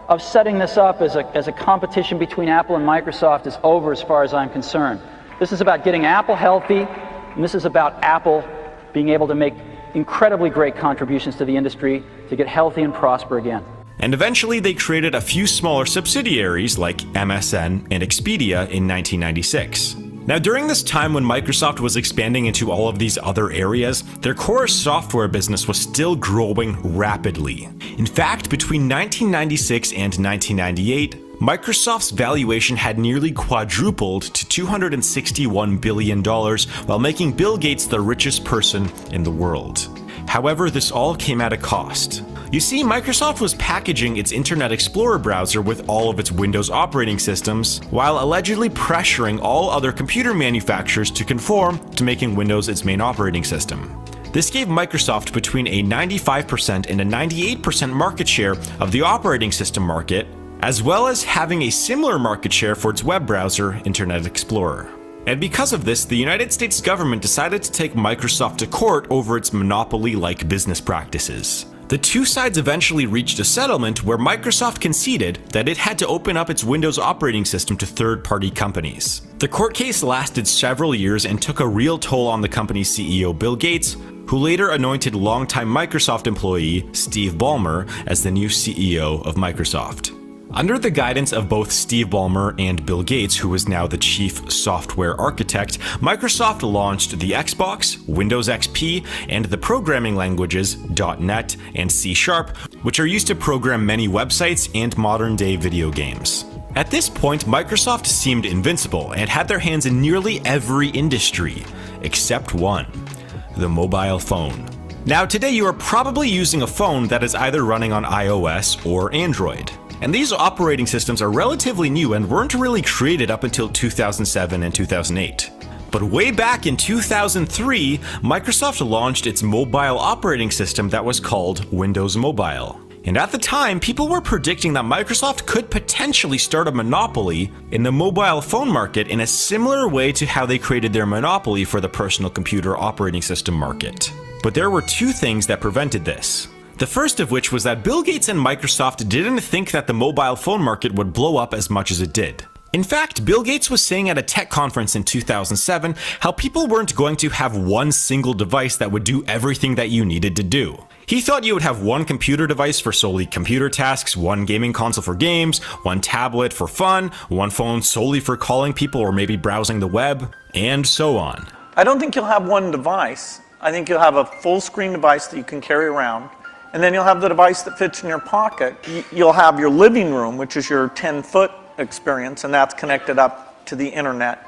of setting this up as a competition between Apple and Microsoft is over as far as I'm concerned. This is about getting Apple healthy, and this is about Apple being able to make incredibly great contributions to the industry to get healthy and prosper again. And eventually they created a few smaller subsidiaries like MSN and Expedia in 1996. Now, during this time when Microsoft was expanding into all of these other areas, their core software business was still growing rapidly. In fact, between 1996 and 1998, Microsoft's valuation had nearly quadrupled to $261 billion, while making Bill Gates the richest person in the world. However, this all came at a cost. You see, Microsoft was packaging its Internet Explorer browser with all of its Windows operating systems, while allegedly pressuring all other computer manufacturers to conform to making Windows its main operating system. This gave Microsoft between a 95% and a 98% market share of the operating system market, as well as having a similar market share for its web browser, Internet Explorer. And because of this, the United States government decided to take Microsoft to court over its monopoly-like business practices. The two sides eventually reached a settlement where Microsoft conceded that it had to open up its Windows operating system to third-party companies. The court case lasted several years and took a real toll on the company's CEO Bill Gates, who later anointed longtime Microsoft employee Steve Ballmer as the new CEO of Microsoft. Under the guidance of both Steve Ballmer and Bill Gates, who is now the chief software architect, Microsoft launched the Xbox, Windows XP, and the programming languages .NET and C#, which are used to program many websites and modern-day video games. At this point, Microsoft seemed invincible and had their hands in nearly every industry, except one: the mobile phone. Now, today you are probably using a phone that is either running on iOS or Android. And these operating systems are relatively new and weren't really created up until 2007 and 2008. But way back in 2003, Microsoft launched its mobile operating system that was called Windows Mobile. And at the time, people were predicting that Microsoft could potentially start a monopoly in the mobile phone market in a similar way to how they created their monopoly for the personal computer operating system market. But there were two things that prevented this. The first of which was that Bill Gates and Microsoft didn't think that the mobile phone market would blow up as much as it did. In fact, Bill Gates was saying at a tech conference in 2007 how people weren't going to have one single device that would do everything that you needed to do. He thought you would have one computer device for solely computer tasks, one gaming console for games, one tablet for fun, one phone solely for calling people or maybe browsing the web, and so on. I don't think you'll have one device. I think you'll have a full screen device that you can carry around. And then you'll have the device that fits in your pocket. You'll have your living room, which is your 10-foot experience, and that's connected up to the internet.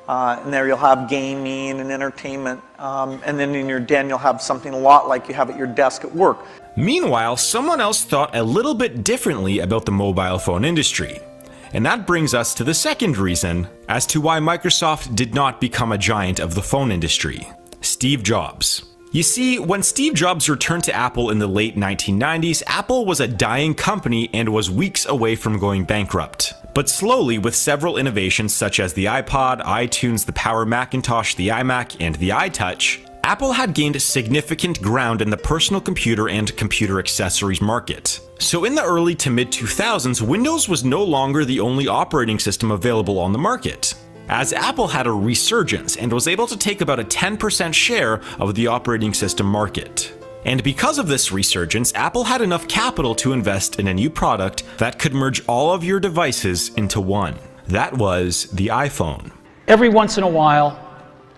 And there you'll have gaming and entertainment. And then in your den, you'll have something a lot like you have at your desk at work. Meanwhile, someone else thought a little bit differently about the mobile phone industry. And that brings us to the second reason as to why Microsoft did not become a giant of the phone industry: Steve Jobs. You see, when Steve Jobs returned to Apple in the late 1990s, Apple was a dying company and was weeks away from going bankrupt. But slowly, with several innovations such as the iPod, iTunes, the Power Macintosh, the iMac, and the iTouch, Apple had gained significant ground in the personal computer and computer accessories market. So in the early to mid 2000s, Windows was no longer the only operating system available on the market, as Apple had a resurgence and was able to take about a 10% share of the operating system market. And because of this resurgence, Apple had enough capital to invest in a new product that could merge all of your devices into one. That was the iPhone. Every once in a while,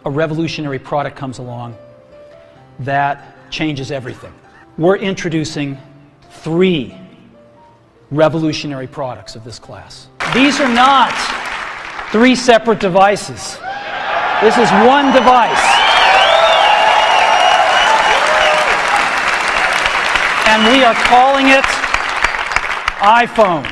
a revolutionary product comes along that changes everything. We're introducing 3 revolutionary products of this class. These are not 3 separate devices. This is one device. And we are calling it iPhone.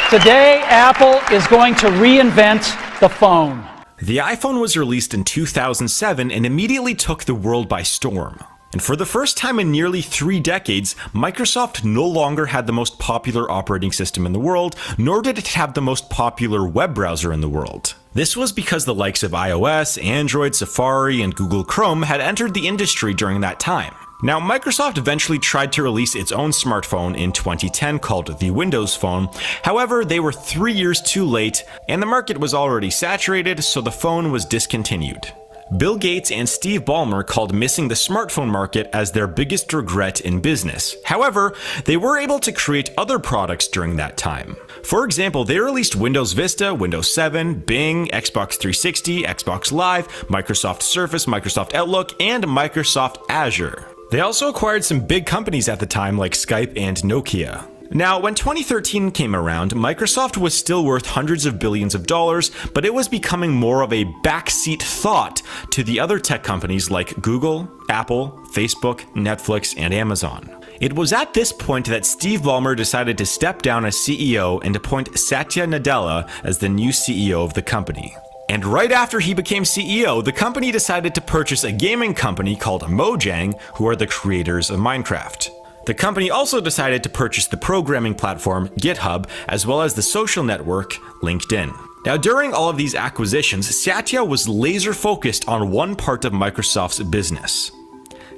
Today, Apple is going to reinvent the phone. The iPhone was released in 2007 and immediately took the world by storm. And for the first time in nearly 3 decades, Microsoft no longer had the most popular operating system in the world, nor did it have the most popular web browser in the world. This was because the likes of iOS, Android, Safari, and Google Chrome had entered the industry during that time. Now, Microsoft eventually tried to release its own smartphone in 2010 called the Windows Phone. However, they were 3 years too late, and the market was already saturated, so the phone was discontinued. Bill Gates and Steve Ballmer called missing the smartphone market as their biggest regret in business. However, they were able to create other products during that time. For example, they released Windows Vista, Windows 7, Bing, Xbox 360, Xbox Live, Microsoft Surface, Microsoft Outlook, and Microsoft Azure. They also acquired some big companies at the time like Skype and Nokia. Now, when 2013 came around, Microsoft was still worth hundreds of billions of dollars, but it was becoming more of a backseat thought to the other tech companies like Google, Apple, Facebook, Netflix, and Amazon. It was at this point that Steve Ballmer decided to step down as CEO and appoint Satya Nadella as the new CEO of the company. And right after he became CEO, the company decided to purchase a gaming company called Mojang, who are the creators of Minecraft. The company also decided to purchase the programming platform GitHub, as well as the social network LinkedIn. Now, during all of these acquisitions, Satya was laser focused on one part of Microsoft's business: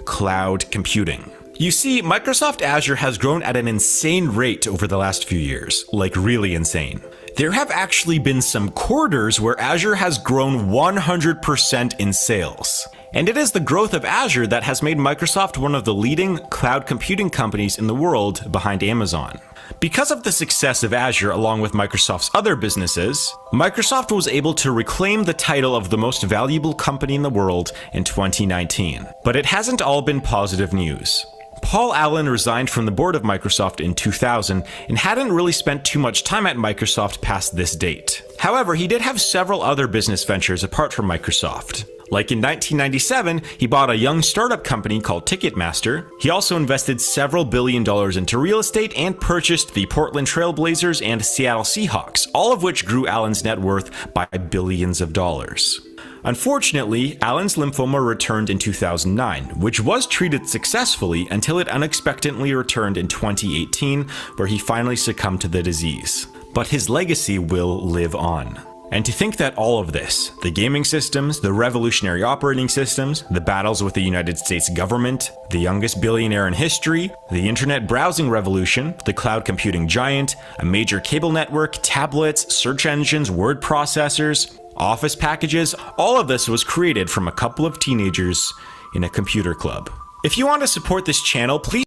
cloud computing. You see, Microsoft Azure has grown at an insane rate over the last few years, like really insane. There have actually been some quarters where Azure has grown 100% in sales. And it is the growth of Azure that has made Microsoft one of the leading cloud computing companies in the world behind Amazon. Because of the success of Azure along with Microsoft's other businesses, Microsoft was able to reclaim the title of the most valuable company in the world in 2019. But it hasn't all been positive news. Paul Allen resigned from the board of Microsoft in 2000 and hadn't really spent too much time at Microsoft past this date. However, he did have several other business ventures apart from Microsoft. Like in 1997, he bought a young startup company called Ticketmaster. He also invested several $1 billion into real estate and purchased the Portland Trail Blazers and Seattle Seahawks, all of which grew Allen's net worth by billions of dollars. Unfortunately, Allen's lymphoma returned in 2009, which was treated successfully until it unexpectedly returned in 2018, where he finally succumbed to the disease. But his legacy will live on. And to think that all of this, the gaming systems, the revolutionary operating systems, the battles with the United States government, the youngest billionaire in history, the internet browsing revolution, the cloud computing giant, a major cable network, tablets, search engines, word processors, office packages, all of this was created from a couple of teenagers in a computer club. If you want to support this channel, please.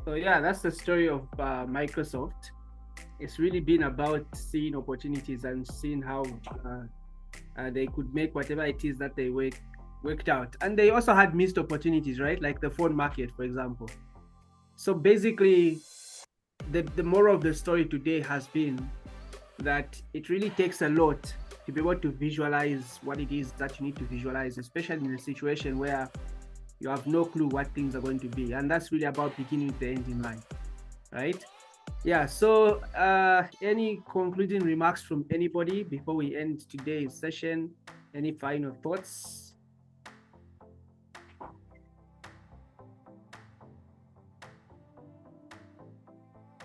So yeah, that's the story of Microsoft. It's really been about seeing opportunities and seeing how they could make whatever it is that they worked out. And they also had missed opportunities, right? Like the phone market, for example. So basically, the moral of the story today has been that it really takes a lot to be able to visualize what it is that you need to visualize, especially in a situation where you have no clue what things are going to be. And that's really about beginning with the end in mind, right? Yeah, so any concluding remarks from anybody before we end today's session? Any final thoughts?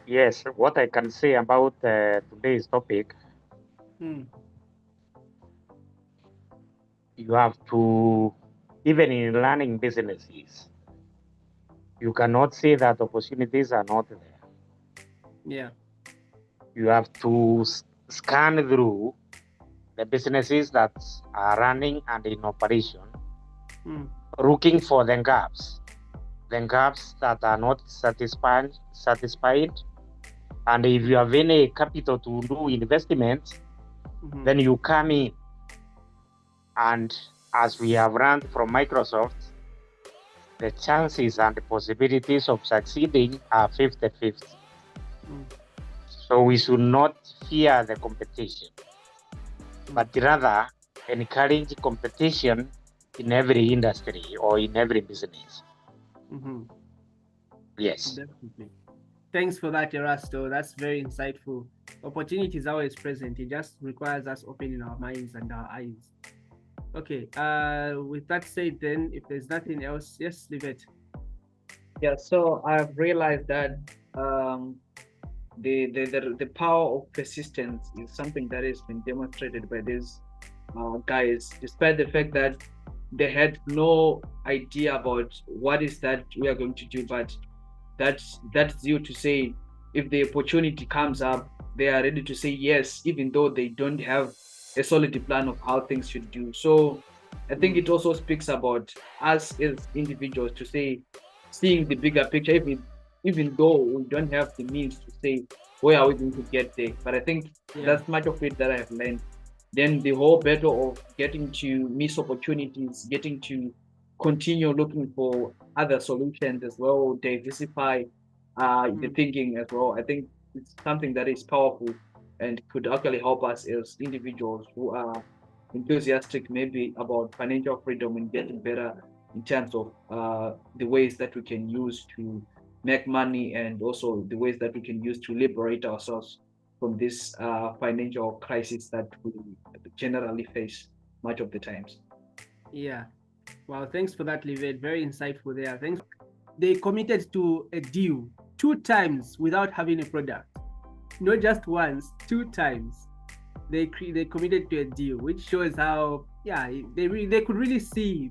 Yes, what I can say about today's topic, you have to, even in learning businesses, you cannot say that opportunities are not there. Yeah. You have to scan through the businesses that are running and in operation, looking for the gaps that are not satisfied. And if you have any capital to do investments, then you come in. And as we have learned from Microsoft, the chances and the possibilities of succeeding are 50-50. So we should not fear the competition, but rather encourage competition in every industry or in every business. Yes. Definitely. Thanks for that, Erasto. That's very insightful. Opportunity is always present. It just requires us opening our minds and our eyes. Okay. With that said, then, if there's nothing else, yes, leave it. Yeah. So I've realized that the power of persistence is something that has been demonstrated by these guys, despite the fact that they had no idea about what is that we are going to do, but that's due to say, if the opportunity comes up, they are ready to say yes, even though they don't have a solid plan of how things should do. So I think it also speaks about us as individuals to say, seeing the bigger picture, even though we don't have the means to say where are we going to get there. But I think that's much of it that I've learned. Then the whole battle of getting to miss opportunities, getting to continue looking for other solutions as well, diversify the thinking as well. I think it's something that is powerful and could actually help us as individuals who are enthusiastic maybe about financial freedom and getting better in terms of the ways that we can use to make money, and also the ways that we can use to liberate ourselves from this financial crisis that we generally face much of the times. Yeah. Well, thanks for that, Livet. Very insightful there. Thanks. They committed to a deal 2 times without having a product. Not just once, 2 times. They committed to a deal, which shows how, yeah, they could really see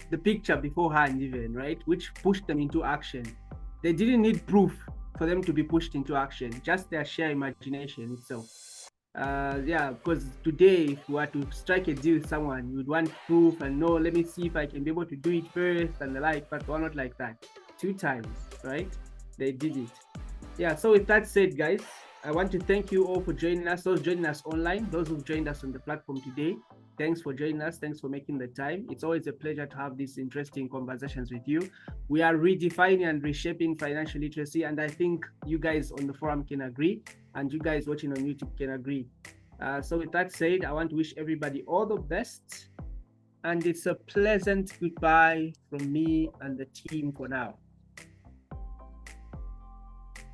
the picture beforehand even, right? Which pushed them into action. They didn't need proof for them to be pushed into action, just their sheer imagination itself. Yeah, because today, if you were to strike a deal with someone, you would want proof and no, let me see if I can be able to do it first and the like, but we're not like that. 2 times, right? They did it. Yeah, so with that said, guys, I want to thank you all for joining us, those joining us online, those who've joined us on the platform today. Thanks for joining us. Thanks for making the time. It's always a pleasure to have these interesting conversations with you. We are redefining and reshaping financial literacy, and I think you guys on the forum can agree, and you guys watching on YouTube can agree. So with that said, I want to wish everybody all the best, and it's a pleasant goodbye from me and the team for now.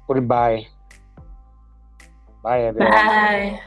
Goodbye. Bye, everyone. Bye.